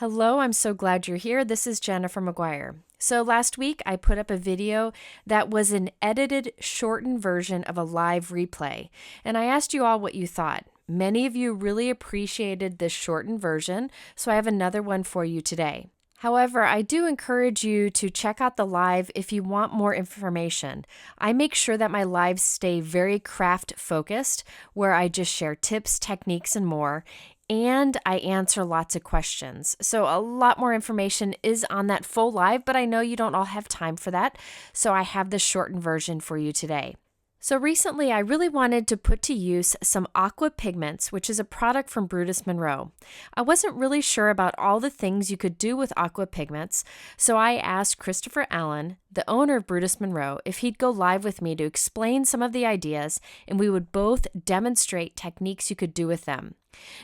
Hello, I'm so glad you're here. This is Jennifer McGuire. So last week I put up a video that was an edited, shortened version of a live replay, and I asked you all what you thought. Many of you really appreciated this shortened version, so I have another one for you today. However, I do encourage you to check out the live if you want more information. I make sure that my lives stay very craft focused, where I just share tips, techniques, and more. And I answer lots of questions. So a lot more information is on that full live, but I know you don't all have time for that. So I have the shortened version for you today. So recently, I really wanted to put to use some Aqua Pigments, which is a product from Brutus Monroe. I wasn't really sure about all the things you could do with Aqua Pigments, so I asked Christopher Allen, the owner of Brutus Monroe, if he'd go live with me to explain some of the ideas, and we would both demonstrate techniques you could do with them.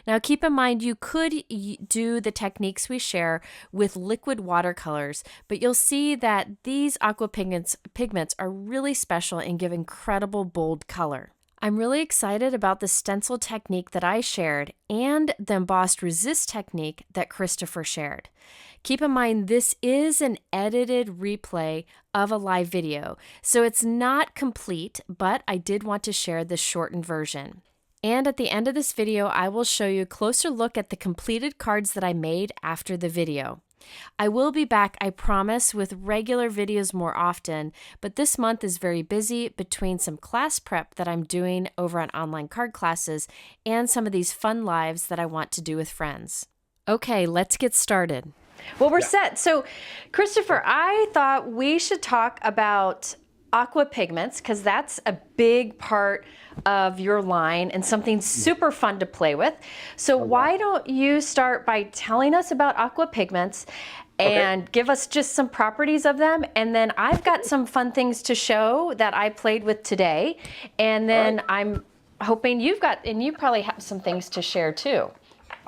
Now, keep in mind, you could do the techniques we share with liquid watercolors, but you'll see that these aqua pigments are really special and give incredible bold color. I'm really excited about the stencil technique that I shared and the embossed resist technique that Christopher shared. Keep in mind, this is an edited replay of a live video, so it's not complete, but I did want to share the shortened version. And at the end of this video, I will show you a closer look at the completed cards that I made after the video. I will be back, I promise, with regular videos more often, but this month is very busy between some class prep that I'm doing over on online card classes and some of these fun lives that I want to do with friends. Okay, let's get started. Well, we're set. So, Christopher, I thought we should talk about Aqua Pigments because that's a big part of your line and something super fun to play with. So why don't you start by telling us about Aqua Pigments and give us just some properties of them, and then I've got some fun things to show that I played with today, and then I'm hoping you've got, and you probably have some things to share too.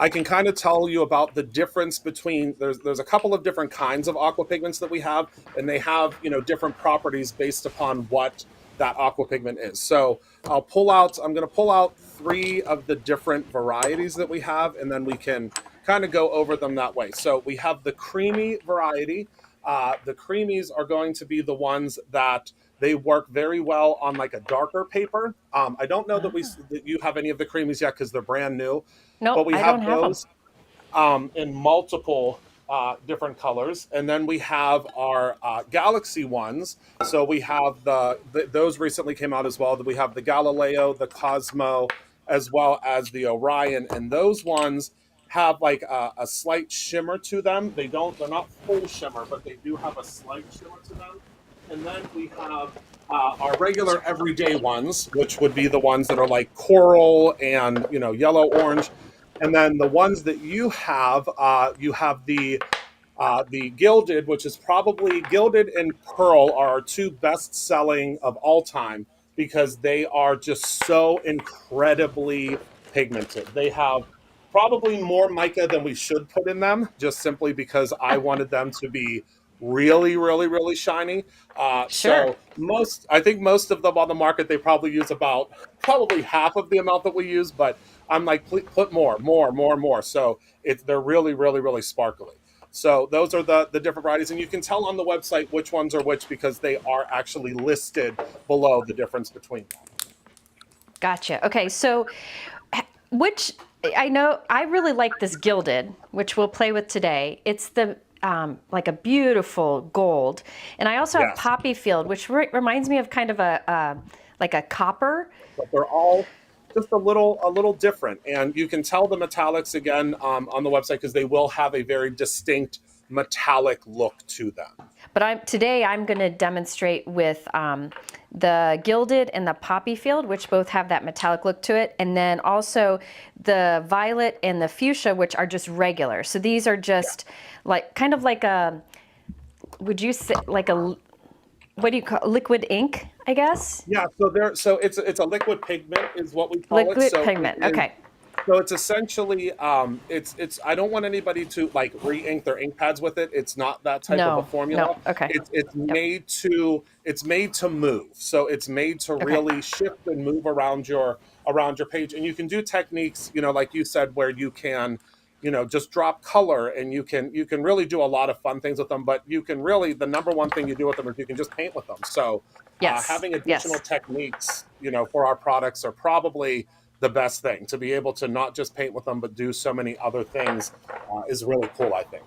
I can kind of tell you about the difference between, there's a couple of different kinds of aqua pigments that we have, and they have, different properties based upon what that aqua pigment is. So I'm going to pull out 3 of the different varieties that we have, and then we can kind of go over them that way. So we have the creamy variety. The creamies are going to be the ones that they work very well on like a darker paper. I don't know that you have any of the creamies yet because they're brand new. No, but we I have don't have those in multiple different colors. And then we have our Galaxy ones. So we have those recently came out as well. We have the Galileo, the Cosmo, as well as the Orion. And those ones have like a slight shimmer to them. They're not full shimmer, but they do have a slight shimmer to them. And then we have our regular everyday ones, which would be the ones that are like coral and, yellow, orange. And then the ones that you have the Gilded, which is probably Gilded and Pearl are our 2 best selling of all time because they are just so incredibly pigmented. They have probably more mica than we should put in them, just simply because I wanted them to be really, really, really shiny. Sure. So I think most of them on the market, they probably use probably half of the amount that we use, but I'm like, please put more. So they're really, really, really sparkly. So those are the different varieties, and you can tell on the website which ones are which because they are actually listed below the difference between them. Gotcha. Okay, so which I know I really like this Gilded, which we'll play with today. It's the like a beautiful gold, and I also have Poppy Field, which reminds me of kind of like a copper. But they're all just a little different, and you can tell the metallics again on the website because they will have a very distinct metallic look to them. But today I'm going to demonstrate with the Gilded and the Poppy Field, which both have that metallic look to it, and then also the Violet and the Fuchsia, which are just regular. So these are just like kind of like a, would you say like a, what do you call liquid ink, I guess? Yeah, so it's a liquid pigment is what we call liquid it. So pigment. Okay. So it's essentially it's I don't want anybody to like re-ink their ink pads with it. It's not that type of a formula. No. Okay. It's made to move. So it's made to really shift and move around your page. And you can do techniques, like you said, where you can just drop color, and you can really do a lot of fun things with them. But you can really, the number one thing you do with them is you can just paint with them. So Yes. having additional Yes. techniques, for our products are probably the best thing. To be able to not just paint with them, but do so many other things is really cool, I think.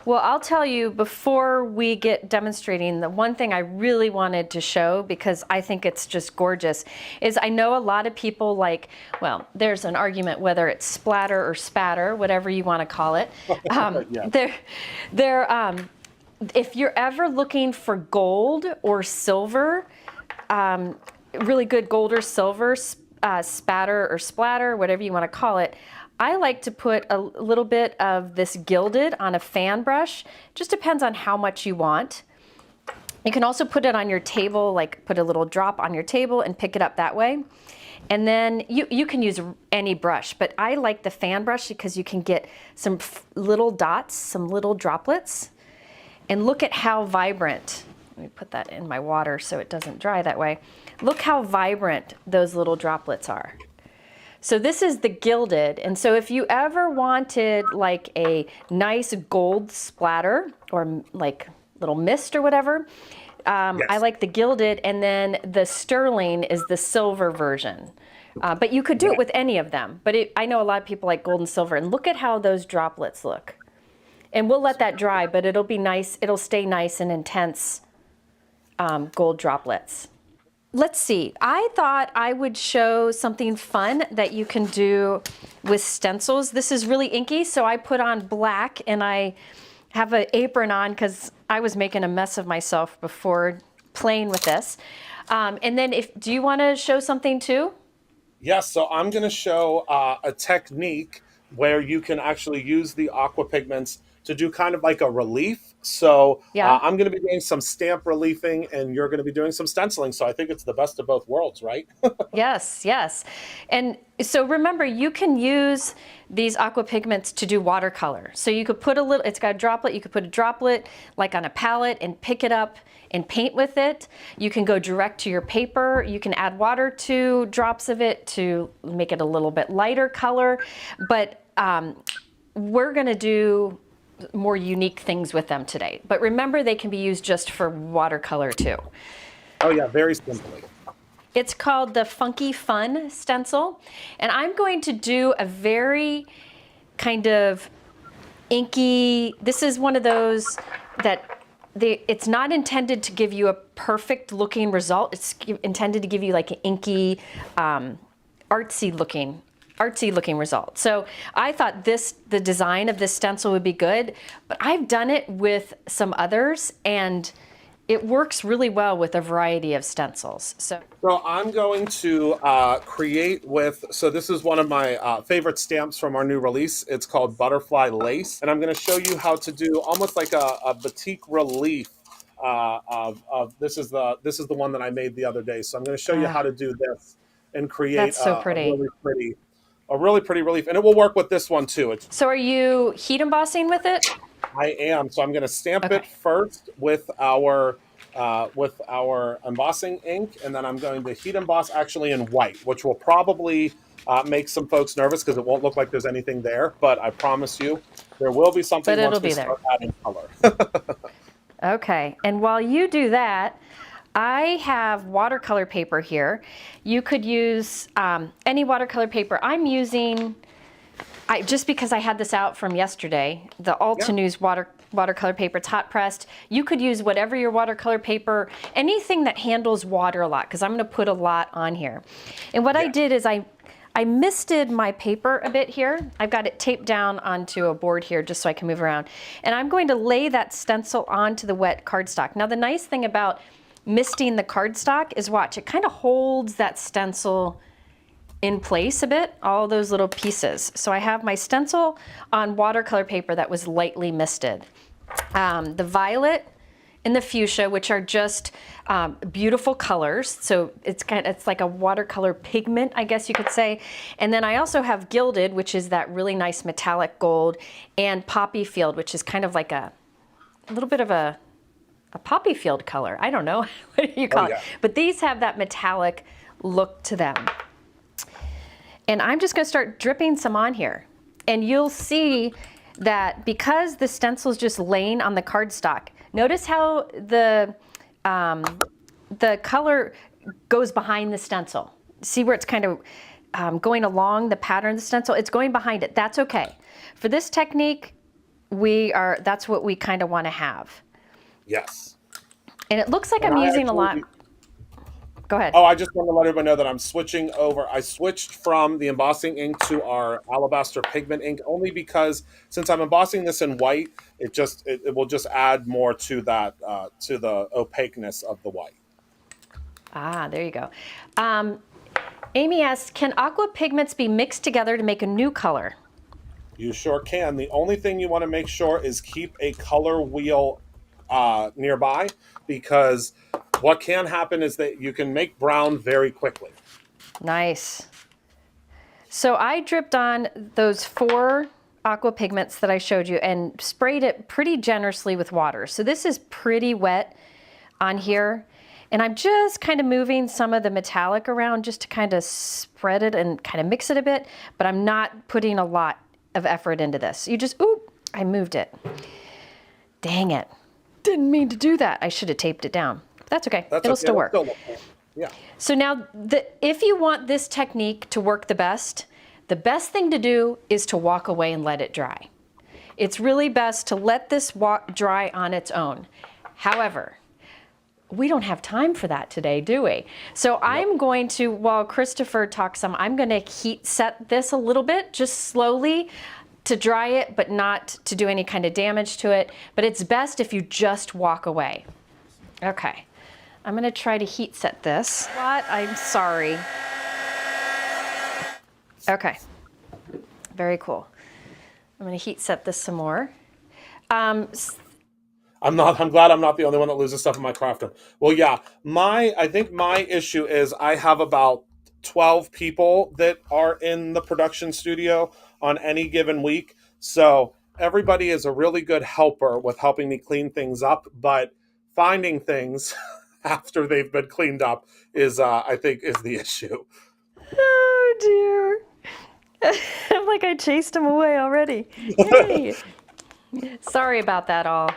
Well, I'll tell you, before we get demonstrating, the one thing I really wanted to show, because I think it's just gorgeous, is I know a lot of people like, well, there's an argument whether it's splatter or spatter, whatever you want to call it. Yeah. If you're ever looking for gold or silver, really good gold or silver, spatter or splatter, whatever you want to call it, I like to put a little bit of this Gilded on a fan brush. Just depends on how much you want. You can also put it on your table, like put a little drop on your table and pick it up that way. And then you can use any brush, but I like the fan brush because you can get some little dots, some little droplets. And look at how vibrant, let me put that in my water so it doesn't dry that way. Look how vibrant those little droplets are. So this is the Gilded, and so if you ever wanted like a nice gold splatter or like little mist or whatever, Yes. I like the Gilded, and then the sterling is the silver version. But you could do it with any of them, but I know a lot of people like gold and silver, and look at how those droplets look. And we'll let that dry, but it'll be nice, it'll stay nice and intense gold droplets. Let's see, I thought I would show something fun that you can do with stencils. This is really inky, so I put on black, and I have an apron on because I was making a mess of myself before playing with this. And then do you want to show something too? Yes, so I'm going to show a technique where you can actually use the aqua pigments to do kind of like a relief. So Yeah. I'm going to be doing some stamp reliefing, and you're going to be doing some stenciling. So I think it's the best of both worlds, right? Yes, yes. And so remember, you can use these aqua pigments to do watercolor. So you could put a little, it's got a droplet, you could put a droplet like on a palette and pick it up and paint with it. You can go direct to your paper. You can add water to drops of it to make it a little bit lighter color. But we're going to do more unique things with them today. But remember, they can be used just for watercolor too. Oh yeah, very simply. It's called the Funky Fun stencil. And I'm going to do a very kind of inky, this is one of those that it's not intended to give you a perfect looking result. It's intended to give you like an inky, artsy looking result. So I thought the design of this stencil would be good, but I've done it with some others, and it works really well with a variety of stencils. So I'm going to create with, so this is one of my favorite stamps from our new release. It's called Butterfly Lace. And I'm going to show you how to do almost like a batik relief of this is the one that I made the other day. So I'm going to show you how to do this and create that's so pretty. a really pretty relief. And it will work with this one too. So are you heat embossing with it? I am. So I'm going to stamp it first with our embossing ink, and then I'm going to heat emboss actually in white, which will probably make some folks nervous because it won't look like there's anything there. But I promise you, there will be something once we start adding color. Okay. And while you do that, I have watercolor paper here. You could use any watercolor paper. I'm using, just because I had this out from yesterday, the Altenew's watercolor paper. It's hot pressed. You could use whatever your watercolor paper, anything that handles water a lot, because I'm going to put a lot on here. And what I did is I misted my paper a bit here. I've got it taped down onto a board here just so I can move around. And I'm going to lay that stencil onto the wet cardstock. Now the nice thing about misting the cardstock is, watch, it kind of holds that stencil in place a bit, all those little pieces. So I have my stencil on watercolor paper that was lightly misted. The violet and the fuchsia, which are just beautiful colors. So it's like a watercolor pigment, I guess you could say. And then I also have Gilded, which is that really nice metallic gold, and Poppy Field, which is kind of like a little bit of a poppy field color. I don't know what do you call it, but these have that metallic look to them. And I'm just going to start dripping some on here. And you'll see that because the stencil is just laying on the cardstock, notice how the color goes behind the stencil. See where it's kind of going along the pattern of the stencil? It's going behind it. That's okay. For this technique, that's what we kind of want to have. Yes. And it looks like I'm using a lot. Go ahead. Oh, I just want to let everybody know that I'm switching over. I switched from the embossing ink to our alabaster pigment ink only because since I'm embossing this in white, it will just add more to that to the opaqueness of the white. Ah, there you go. Amy asks, can aqua pigments be mixed together to make a new color? You sure can. The only thing you want to make sure is keep a color wheel nearby, because what can happen is that you can make brown very quickly. Nice. So I dripped on those 4 aqua pigments that I showed you and sprayed it pretty generously with water. So this is pretty wet on here. And I'm just kind of moving some of the metallic around just to kind of spread it and kind of mix it a bit, but I'm not putting a lot of effort into this. I moved it. Dang it. Didn't mean to do that. I should have taped it down. That's okay. It'll still work. Yeah. So now, if you want this technique to work the best thing to do is to walk away and let it dry. It's really best to let this dry on its own. However, we don't have time for that today, do we? So I'm going to, while Christopher talks some, I'm going to heat set this a little bit, just slowly to dry it, but not to do any kind of damage to it. But it's best if you just walk away. Okay. I'm going to try to heat set this. What? I'm sorry. Okay. Very cool. I'm going to heat set this some more. I'm glad I'm not the only one that loses stuff in my craft room. Well, yeah, I think my issue is I have about 12 people that are in the production studio on any given week. So everybody is a really good helper with helping me clean things up, but finding things after they've been cleaned up is, I think, is the issue. Oh, dear. I'm like I chased him away already. Yay. Sorry about that all.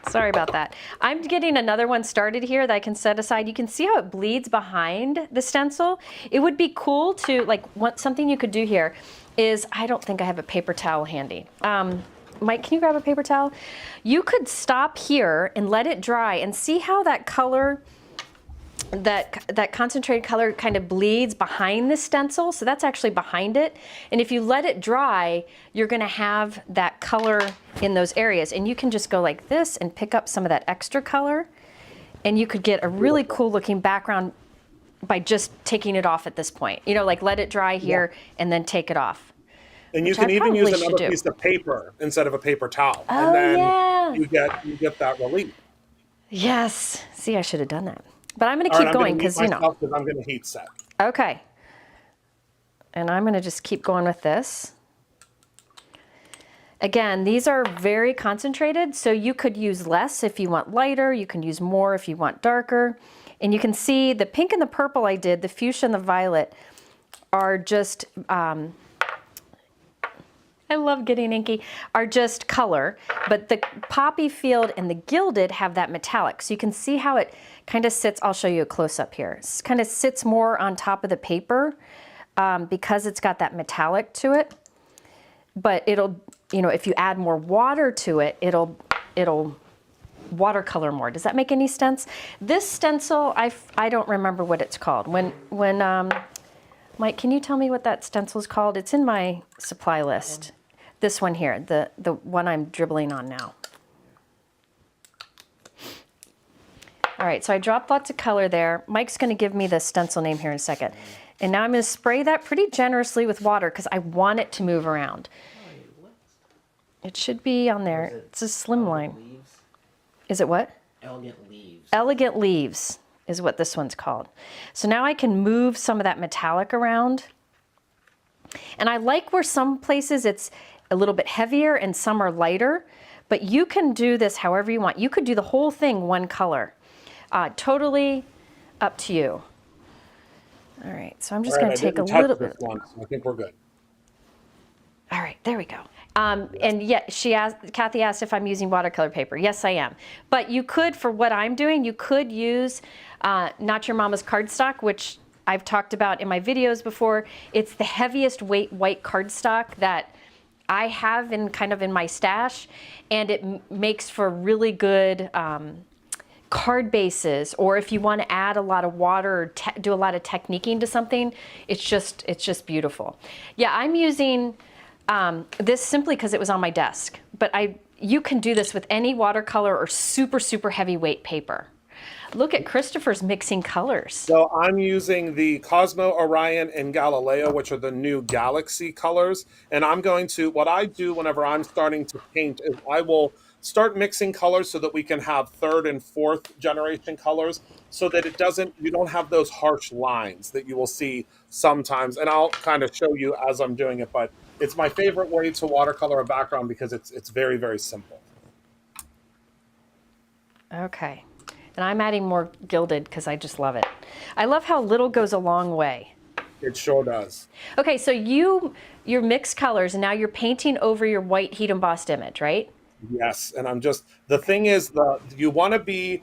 Sorry about that. I'm getting another one started here that I can set aside. You can see how it bleeds behind the stencil. It would be cool to, something you could do here is, I don't think I have a paper towel handy. Mike, can you grab a paper towel? You could stop here and let it dry and see how that color, that concentrated color kind of bleeds behind the stencil. So that's actually behind it. And if you let it dry, you're gonna have that color in those areas. And you can just go like this and pick up some of that extra color. And you could get a really cool looking background by just taking it off at this point. You know, like let it dry here and then take it off. And you can even use another piece of paper instead of a paper towel. Oh, and then yeah. you get that relief. Yes. See, I should have done that. But I'm going to keep going because, you know. I'm going to heat set. Okay. And I'm going to just keep going with this. Again, these are very concentrated, so you could use less if you want lighter. You can use more if you want darker. And you can see the pink and the purple I did, the fuchsia and the violet, are just, I love getting inky, are just color. But the poppy field and the gilded have that metallic. So you can see how it kind of sits. I'll show you a close-up here. It kind of sits more on top of the paper because it's got that metallic to it. But it'll, you know, if you add more water to it, it'll watercolor more. Does that make any sense? This stencil, I don't remember what it's called. When Mike, can you tell me what that stencil is called? It's in my supply list. This one here, the one I'm dribbling on now. All right, so I dropped lots of color there. Mike's going to give me the stencil name here in a second. And now I'm going to spray that pretty generously with water because I want it to move around. It should be on there. It's a slim line. Leaves? Is it what? Elegant Leaves. Elegant Leaves is what this one's called. So now I can move some of that metallic around. And I like where some places it's a little bit heavier and some are lighter, but you can do this however you want. You could do the whole thing one color. Totally up to you. All right, so I'm just going to take a little bit. I think we're good. All right, there we go. Yes. And yeah, Kathy asked if I'm using watercolor paper. Yes, I am. But you could, for what I'm doing, you could use Not Your Mama's cardstock, which I've talked about in my videos before. It's the heaviest weight white cardstock that I have in kind of in my stash, and it makes for really good card bases, or if you want to add a lot of water or do a lot of techniquing to something, it's just beautiful. Yeah, I'm using this simply because it was on my desk, but you can do this with any watercolor or super heavyweight paper. Look at Christopher's mixing colors. So I'm using the Cosmo, Orion, and Galileo, which are the new Galaxy colors. And I'm going to, what I do whenever I'm starting to paint is I will start mixing colors so that we can have third and fourth generation colors so that you don't have those harsh lines that you will see sometimes. And I'll kind of show you as I'm doing it, but it's my favorite way to watercolor a background because it's very simple. Okay. And I'm adding more Gilded because I just love it. I love how little goes a long way. It sure does. Okay, so your mixed colors, and now you're painting over your white heat embossed image, right? Yes, and the thing is, you want to be,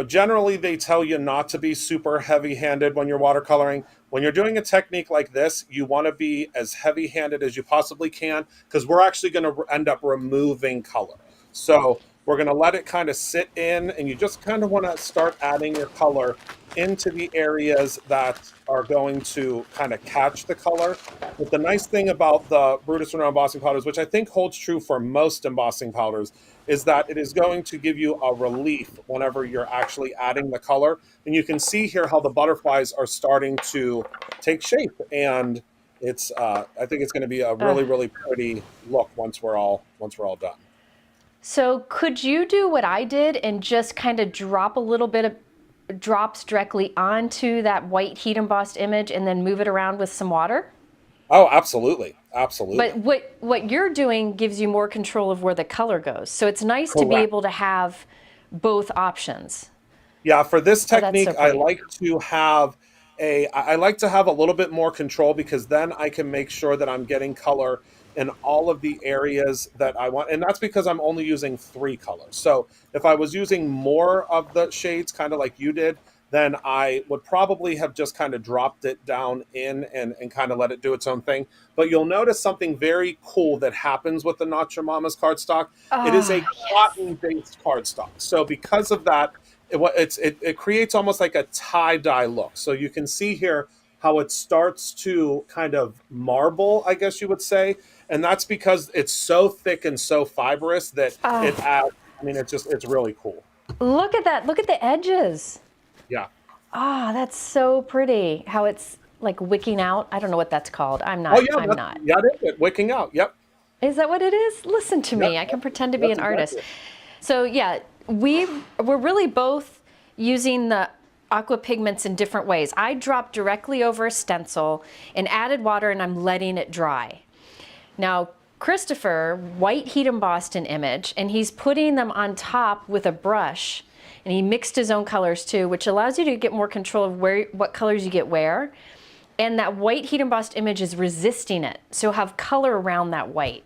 generally they tell you not to be super heavy-handed when you're watercoloring. When you're doing a technique like this, you want to be as heavy-handed as you possibly can because we're actually going to end up removing color. So we're going to let it kind of sit in, and you just kind of want to start adding your color into the areas that are going to kind of catch the color. But the nice thing about the Brutus Monroe embossing powders, which I think holds true for most embossing powders, is that it is going to give you a relief whenever you're actually adding the color. And you can see here how the butterflies are starting to take shape. And I think it's going to be a really pretty look once we're all done. So could you do what I did and just kind of drop a little bit of drops directly onto that white heat embossed image and then move it around with some water? Oh, absolutely. Absolutely. But what you're doing gives you more control of where the color goes. So it's nice to be Correct. able to have both options. Yeah, for this Oh, that's technique, so pretty. I like to have a little bit more control because then I can make sure that I'm getting color in all of the areas that I want. And that's because I'm only using 3 colors. So if I was using more of the shades, kind of like you did, then I would probably have just kind of dropped it down in and kind of let it do its own thing. But you'll notice something very cool that happens with the Not Your Mama's cardstock. It is a Ah, yes. cotton-based cardstock. So because of that, it creates almost like a tie-dye look. So you can see here how it starts to kind of marble, I guess you would say. And that's because it's so thick and so fibrous that it Ah, adds, I mean, it's really cool. look at that. Look at the edges. Yeah. Ah, that's so pretty. How it's like wicking out. I don't know what that's called. I'm Oh not. yeah, I'm not. that's it. Wicking out. Yep. Is that what it is? Listen to Yep. me. I can pretend to be That's an artist. exactly it. So yeah, we're really both using the aqua pigments in different ways. I dropped directly over a stencil and added water, and I'm letting it dry. Now, Christopher white heat embossed an image, and he's putting them on top with a brush, and he mixed his own colors too, which allows you to get more control of what colors you get where. And that white heat embossed image is resisting it, so you'll have color around that white.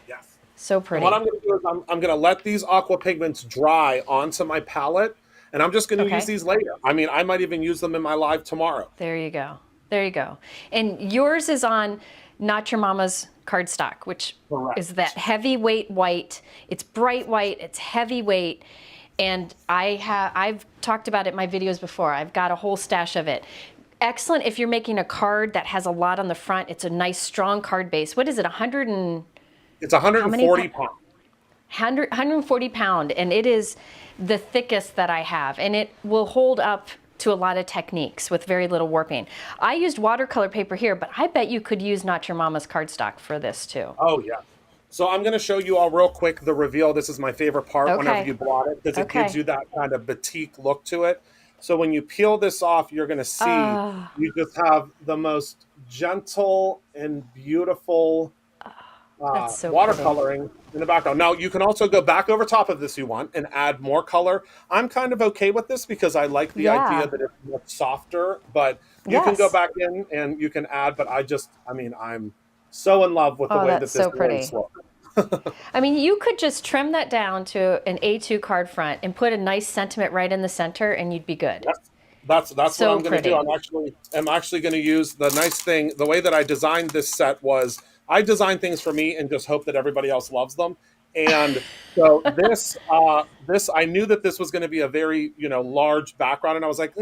Yes. So And what pretty. I'm going to do is I'm going to let these aqua pigments dry onto my palette, and I'm just going to use Okay. these later. I mean, I might even use them in my live tomorrow. There you go. There you go. And yours is on Not Your Mama's cardstock, which is that Correct. heavyweight white. It's bright white, it's heavyweight, and I've talked about it in my videos before. I've got a whole stash of it. Excellent if you're making a card that has a lot on the front. It's a nice strong card base. What is it? 100 and It's how many 140 pounds. 140 pound, and it is the thickest that I have, and it will hold up to a lot of techniques with very little warping. I used watercolor paper here, but I bet you could use Not Your Mama's cardstock for this too. Oh yeah. So I'm going to show you all real quick the reveal. This is my favorite part whenever Okay. you blot it because it gives Okay. you that kind of batik look to it. So when you peel this off, you're going to see Oh, you just have the most gentle and beautiful that's so pretty. watercoloring in the background. Now you can also go back over top of this if you want and add more color. I'm kind of okay with this because I like the idea Yeah. that it's much softer, but you can go Yes. back in and you can add, but I mean, I'm so in love with the Oh, way that's that this so lace pretty. looks. I mean, you could just trim that down to an A2 card front and put a nice sentiment right in the center and you'd be good. That's what So I'm going to do. pretty. I'm actually going to use the nice thing. The way that I designed this set was I design things for me and just hope that everybody else loves them. And so this I knew that this was going to be a very large background, and I was like,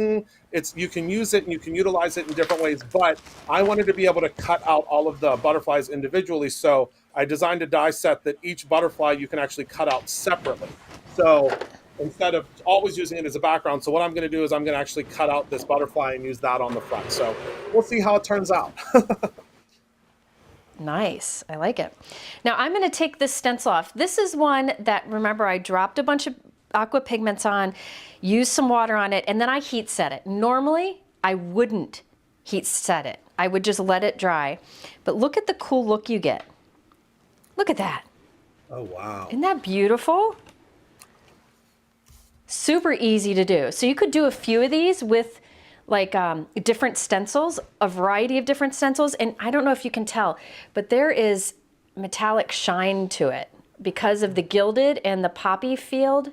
it's you can use it and you can utilize it in different ways. But I wanted to be able to cut out all of the butterflies individually, so I designed a die set that each butterfly you can actually cut out separately. So instead of always using it as a background. So what I'm going to do is I'm going to actually cut out this butterfly and use that on the front. So we'll see how it turns out. Nice. I like it. Now I'm going to take this stencil off. This is one that, remember, I dropped a bunch of aqua pigments on, used some water on it, and then I heat set it. Normally, I wouldn't heat set it. I would just let it dry. But look at the cool look you get. Look at that. Oh, wow. Isn't that beautiful? Super easy to do. So you could do a few of these with like different stencils, a variety of different stencils. And I don't know if you can tell, but there is metallic shine to it because of the gilded and the poppy field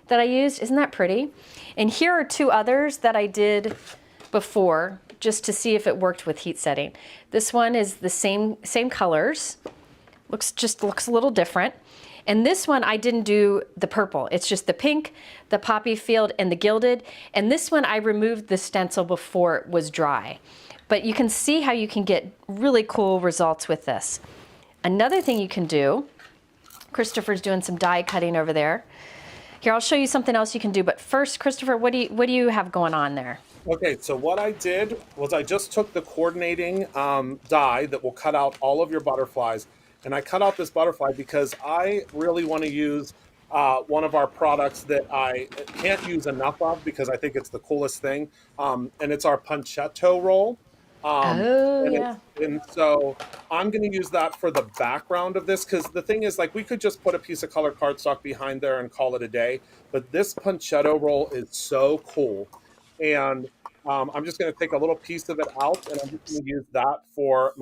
that I used. Isn't that pretty? And here are two others that I did before just to see if it worked with heat setting. This one is the same colors. Looks a little different. And this one, I didn't do the purple. It's just the pink, the poppy field, and the gilded. And this one, I removed the stencil before it was dry. But you can see how you can get really cool results with this. Another thing you can do, Christopher's doing some die cutting over there. Here, I'll show you something else you can do. But first, Christopher, what do you have going on there? Okay, so what I did was I just took the coordinating die that will cut out all of your butterflies, and I cut out this butterfly because I really want to use one of our products that I can't use enough of because I think it's the coolest thing, and it's our Puncheto roll. Oh, yeah. And so I'm going to use that for the background of this because the thing is, like, we could just put a piece of colored cardstock behind there and call it a day, but this Puncheto roll is so cool. And I'm just going to take a little piece of it out, and I'm just going to use that for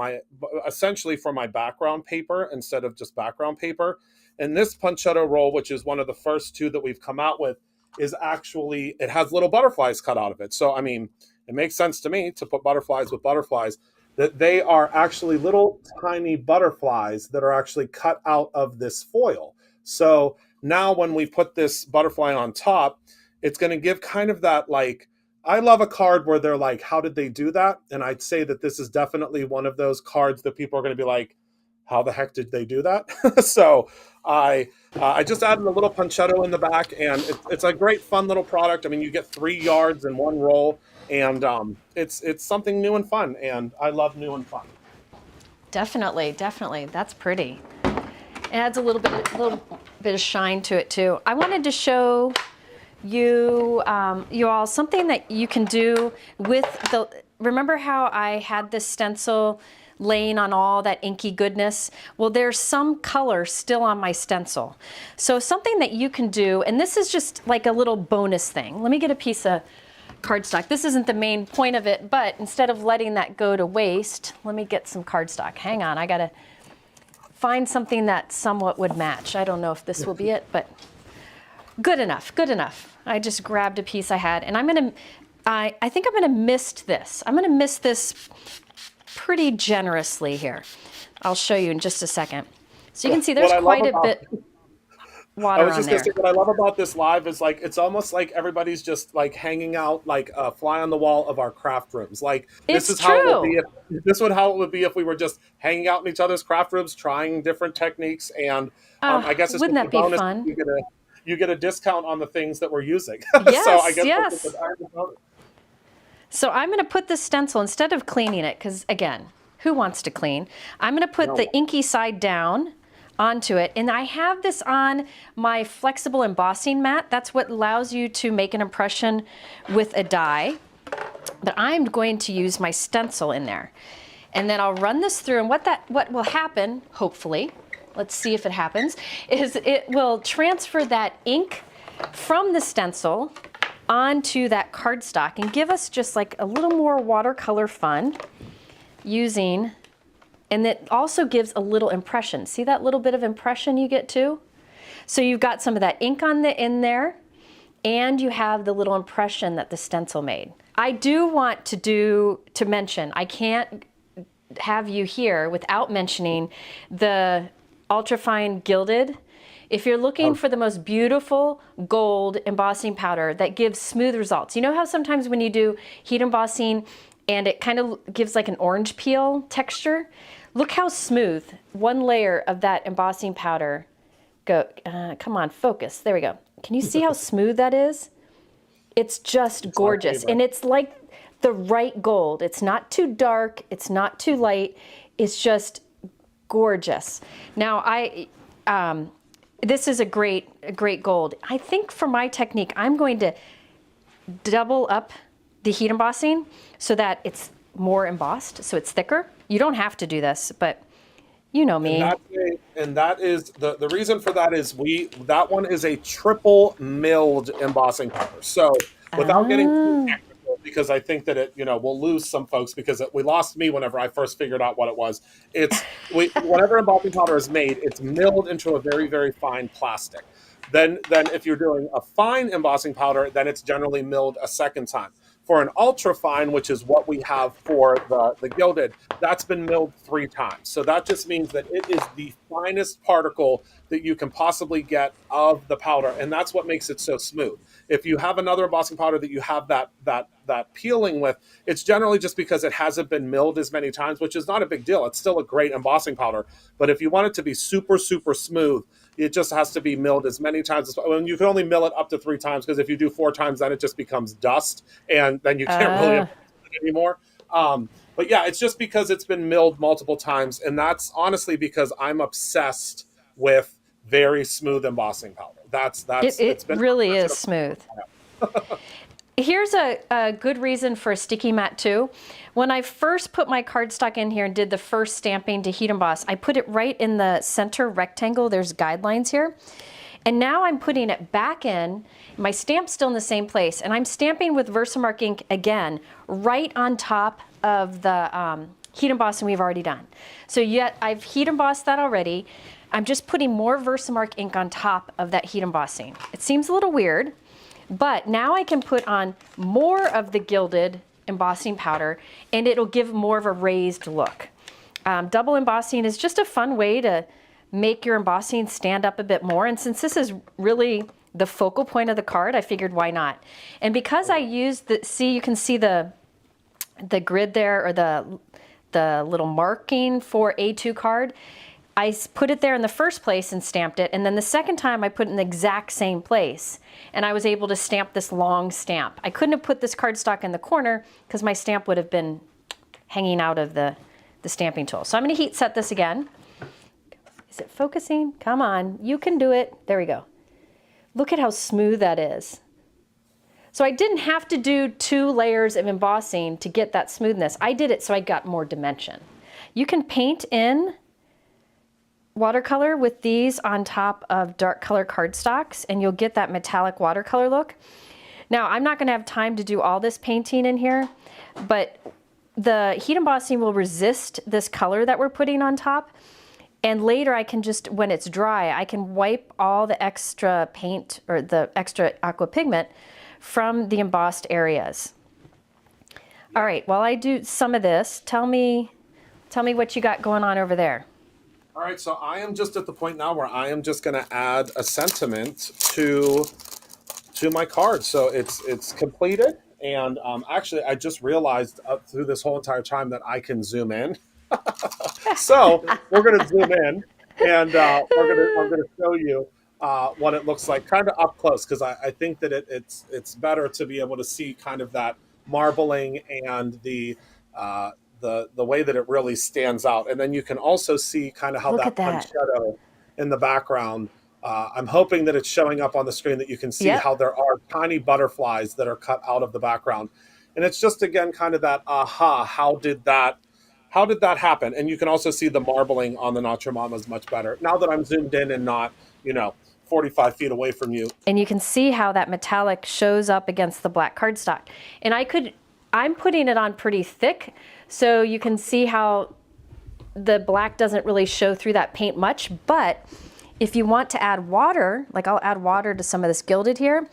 essentially for my background paper instead of just background paper. And this Puncheto roll, which is one of the first two that we've come out with, is actually, it has little butterflies cut out of it. So, I mean, it makes sense to me to put butterflies with butterflies, that they are actually little tiny butterflies that are actually cut out of this foil. So now when we put this butterfly on top, it's going to give kind of that, like, I love a card where they're like, how did they do that? And I'd say that this is definitely one of those cards that people are going to be like, how the heck did they do that? So I just added a little Puncheto in the back, and it's a great, fun little product. I mean, you get 3 yards in one roll, and it's something new and fun, and I love new and fun. Definitely, definitely. That's pretty. It adds a little bit of shine to it too. I wanted to show you all something that you can do with the, remember how I had this stencil laying on all that inky goodness? Well, there's some color still on my stencil. So something that you can do, and this is just like a little bonus thing. Let me get a piece of cardstock. This isn't the main point of it, but instead of letting that go to waste, let me get some cardstock. Hang on, I gotta find something that somewhat would match. I don't know if this will be it, but good enough, good enough. I just grabbed a piece I had, and I think I'm gonna mist this. I'm gonna mist this pretty generously here. I'll show you in just a second. So you can see there's quite a bit water on there. I was just gonna say, what I love about this live is, like, it's almost like everybody's just like hanging out like a fly on the wall of our craft rooms. Like, this is how it would be how it would be if we were just hanging out in each other's craft rooms, trying different techniques. And I guess it's wouldn't that be bonus. fun? You get a discount on the things that we're using. Yes, so I guess yes. that's bonus. So I'm going to put this stencil, instead of cleaning it, because again, who wants to clean? I'm going to put the inky side down onto it, and I have this on my flexible embossing mat. That's what allows you to make an impression with a die. But I'm going to use my stencil in there, and then I'll run this through. And what will happen, hopefully, let's see if it happens, is it will transfer that ink from the stencil onto that cardstock and give us just like a little more watercolor fun using And it also gives a little impression. See that little bit of impression you get too? So you've got some of that ink in there, and you have the little impression that the stencil made. I do want to mention, I can't have you here without mentioning the ultrafine Gilded. If you're looking for the most beautiful gold embossing powder that gives smooth results, you know how sometimes when you do heat embossing and it kind of gives like an orange peel texture? Look how smooth one layer of that embossing powder come on, focus. There we go. Can you see how smooth that is? It's just gorgeous. And it's like the right gold. It's not too dark. It's not too light. It's just gorgeous. Now, this is a great gold. I think for my technique, I'm going to double up the heat embossing so that it's more embossed, so it's thicker. You don't have to do this, but you know me. And that is the reason for that is that one is a triple milled embossing powder. So without getting too technical, because I think that it will lose some folks because we lost me whenever I first figured out what it was. Whenever embossing powder is made, it's milled into a very, very fine plastic. Then if you're doing a fine embossing powder, then it's generally milled a second time. For an ultra fine, which is what we have for the Gilded, that's been milled 3 times. So that just means that it is the finest particle that you can possibly get of the powder, and that's what makes it so smooth. If you have another embossing powder that you have that peeling with, it's generally just because it hasn't been milled as many times, which is not a big deal. It's still a great embossing powder. But if you want it to be super, super smooth, it just has to be milled as many times as well. And you can only mill it up to 3 times, because if you do 4 times, then it just becomes dust, and then you can't really emboss it anymore. But yeah, it's just because it's been milled multiple times, and that's honestly because I'm obsessed with very smooth embossing powder. It really is smooth. Here's a good reason for a sticky mat too. When I first put my cardstock in here and did the first stamping to heat emboss, I put it right in the center rectangle. There's guidelines here. And now I'm putting it back in. My stamp's still in the same place, and I'm stamping with Versamark ink again, right on top of the heat embossing we've already done. So yet I've heat embossed that already. I'm just putting more Versamark ink on top of that heat embossing. It seems a little weird, but now I can put on more of the Gilded embossing powder, and it'll give more of a raised look. Double embossing is just a fun way to make your embossing stand up a bit more, and since this is really the focal point of the card, I figured why not. And because I used you can see the grid there, or the little marking for A2 card. I put it there in the first place and stamped it, and then the second time I put it in the exact same place, and I was able to stamp this long stamp. I couldn't have put this cardstock in the corner because my stamp would have been hanging out of the stamping tool. So I'm going to heat set this again. Is it focusing? Come on, you can do it. There we go. Look at how smooth that is. So I didn't have to do 2 layers of embossing to get that smoothness. I did it so I got more dimension. You can paint in watercolor with these on top of dark color cardstocks, and you'll get that metallic watercolor look. Now, I'm not going to have time to do all this painting in here, but the heat embossing will resist this color that we're putting on top, and later I can just, when it's dry, I can wipe all the extra paint or the extra aqua pigment from the embossed areas. All right, while I do some of this, tell me what you got going on over there. All right, so I am just at the point now where I am just going to add a sentiment to my card. So it's completed, and actually I just realized through this whole entire time that I can zoom in. So we're going to zoom in, and I'm going to show you what it looks like kind of up close, because I think that it's better to be able to see kind of that marbling and the way that it really stands out. And then you can also see kind of how that Puncheto in the background. I'm hoping that it's showing up on the screen, that you can see how there are tiny butterflies that are cut out of the background. And it's just, again, kind of that, aha, how did that happen? And you can also see the marbling on the Nacho Mamas much better now that I'm zoomed in and not, 45 feet away from you. And you can see how that metallic shows up against the black cardstock. And I'm putting it on pretty thick, so you can see how the black doesn't really show through that paint much, but if you want to add water, like I'll add water to some of this Gilded here,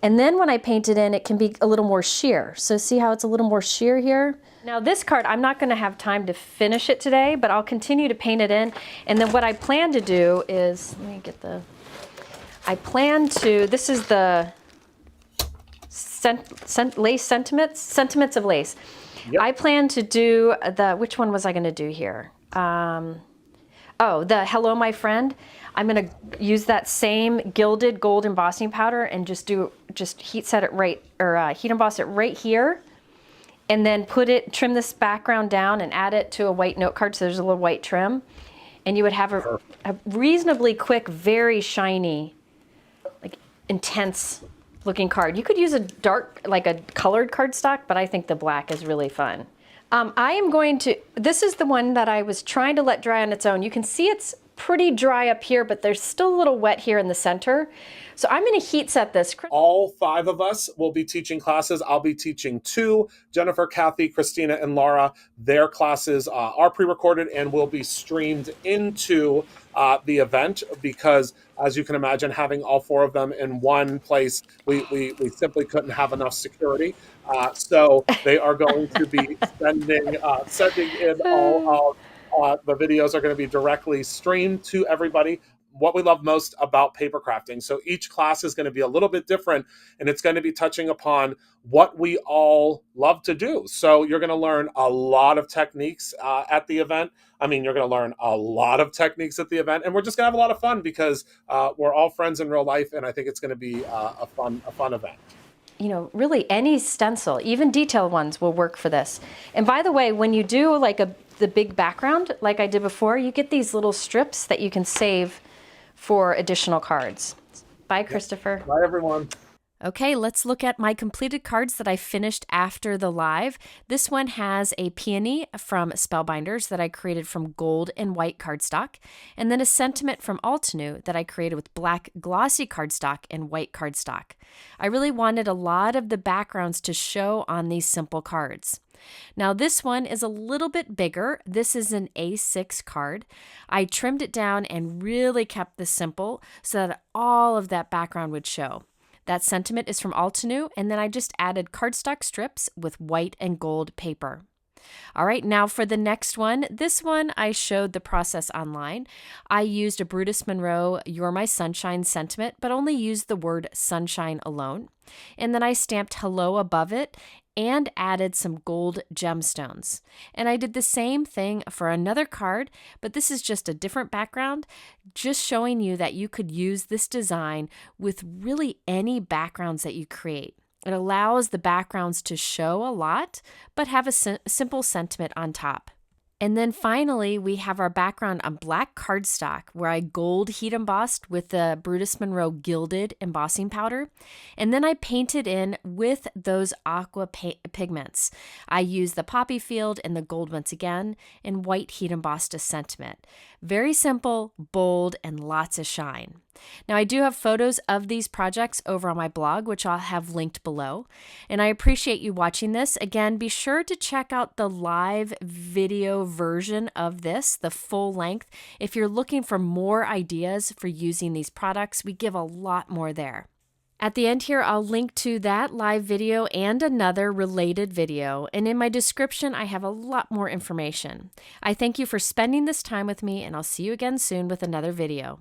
and then when I paint it in, it can be a little more sheer. So see how it's a little more sheer here? Now this card, I'm not gonna have time to finish it today, but I'll continue to paint it in. And then what I plan to do is, let me get the, this is the lace sentiments of lace. Yep. I plan to do which one was I gonna do here? Oh, the Hello My Friend. I'm gonna use that same Gilded gold embossing powder and just heat emboss it right here, and then trim this background down and add it to a white note card so there's a little white trim. And you would have a reasonably quick, very shiny, like intense looking card. You could use a dark, like a colored cardstock, but I think the black is really fun. This is the one that I was trying to let dry on its own. You can see it's pretty dry up here, but there's still a little wet here in the center. So I'm gonna heat set this. All 5 of us will be teaching classes. I'll be teaching 2, Jennifer, Kathy, Christina, and Laura. Their classes are pre-recorded and will be streamed into the event because, as you can imagine, having all 4 of them in one place, we simply couldn't have enough security. So they are going to be sending in all of the videos are going to be directly streamed to everybody. What we love most about paper crafting. So each class is going to be a little bit different, and it's going to be touching upon what we all love to do. So you're going to learn a lot of techniques at the event. I mean, you're going to learn a lot of techniques at the event, and we're just going to have a lot of fun because we're all friends in real life, and I think it's going to be a fun event. You know, really any stencil, even detailed ones, will work for this. And by the way, when you do like the big background, like I did before, you get these little strips that you can save for additional cards. Bye, Christopher. Bye, everyone. Okay, let's look at my completed cards that I finished after the live. This one has a Peony from Spellbinders that I created from gold and white cardstock, and then a sentiment from Altenew that I created with black glossy cardstock and white cardstock. I really wanted a lot of the backgrounds to show on these simple cards. Now this one is a little bit bigger. This is an A6 card. I trimmed it down and really kept this simple so that all of that background would show. That sentiment is from Altenew, and then I just added cardstock strips with white and gold paper. All right, now for the next one. This one I showed the process online. I used a Brutus Monroe You're My Sunshine sentiment, but only used the word sunshine alone. And then I stamped hello above it and added some gold gemstones. And I did the same thing for another card, but this is just a different background, just showing you that you could use this design with really any backgrounds that you create. It allows the backgrounds to show a lot, but have a simple sentiment on top. And then finally, we have our background on black cardstock where I gold heat embossed with the Brutus Monroe Gilded embossing powder. And then I painted in with those Aqua pigments. I used the poppy field and the gold once again, and white heat embossed a sentiment. Very simple, bold, and lots of shine. Now, I do have photos of these projects over on my blog, which I'll have linked below. And I appreciate you watching this. Again, be sure to check out the live video version of this, the full length. If you're looking for more ideas for using these products, we give a lot more there. At the end here, I'll link to that live video and another related video. And in my description, I have a lot more information. I thank you for spending this time with me, and I'll see you again soon with another video.